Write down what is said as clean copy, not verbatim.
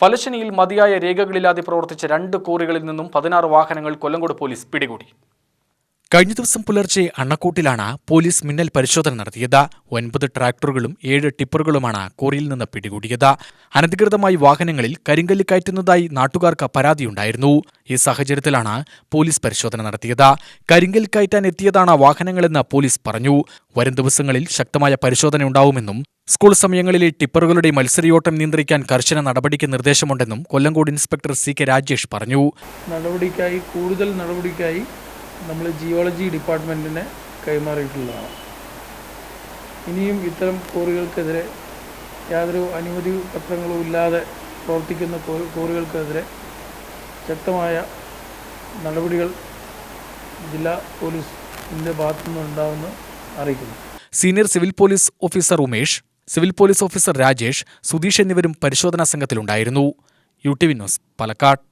പലശനിയിൽ മതിയായ രേഖകളില്ലാതെ പ്രവർത്തിച്ച 2 ക്വാറികളിൽ നിന്നും 16 വാഹനങ്ങൾ കൊല്ലങ്കോട് പോലീസ് പിടികൂടി. കഴിഞ്ഞ ദിവസം പുലർച്ചെ അണ്ണക്കോട്ടിലാണ് പോലീസ് മിന്നൽ പരിശോധന നടത്തിയത്. 9 ട്രാക്ടറുകളും 7 ടിപ്പറുകളുമാണ് ക്വാറിയിൽ നിന്ന് പിടികൂടിയത്. അനധികൃതമായി വാഹനങ്ങളിൽ കരിങ്കല്ല് കയറ്റുന്നതായി നാട്ടുകാർക്ക് പരാതിയുണ്ടായിരുന്നു. ഈ സാഹചര്യത്തിലാണ് പോലീസ് പരിശോധന നടത്തിയത്. കരിങ്കല്ല് കയറ്റാൻ എത്തിയതാണ് വാഹനങ്ങളെന്ന് പോലീസ് പറഞ്ഞു. വരും ദിവസങ്ങളിൽ ശക്തമായ പരിശോധനയുണ്ടാവുമെന്നും സ്കൂൾ സമയങ്ങളിലെ ടിപ്പറുകളുടെ മത്സരയോട്ടം നിയന്ത്രിക്കാൻ കർശന നടപടിക്ക് നിർദ്ദേശമുണ്ടെന്നും കൊല്ലങ്കോട് ഇൻസ്പെക്ടർ CK രാജേഷ് പറഞ്ഞു. കൂടുതൽ നടപടിക്കായി നമ്മൾ ജിയോളജി ഡിപ്പാർട്ട്മെൻറ്റിനെ കൈമാറിയിട്ടുള്ളതാണ്. ഇനിയും ഇത്തരം ക്വാറികൾക്കെതിരെ യാതൊരു അനുമതി പത്രങ്ങളും ഇല്ലാതെ പ്രവർത്തിക്കുന്ന ക്വാറികൾക്കെതിരെ ശക്തമായ നടപടികൾ ജില്ലാ പോലീസിൻ്റെ ഭാഗത്തുനിന്ന് ഉണ്ടാവുമെന്ന് അറിയിക്കുന്നു. Senior civil police officer Umesh, civil police officer Rajesh, Sudheesh എന്നിവരും പരിശോധനാ സംഘത്തിലുണ്ടായിരുന്നു. UTV news, Palakkad.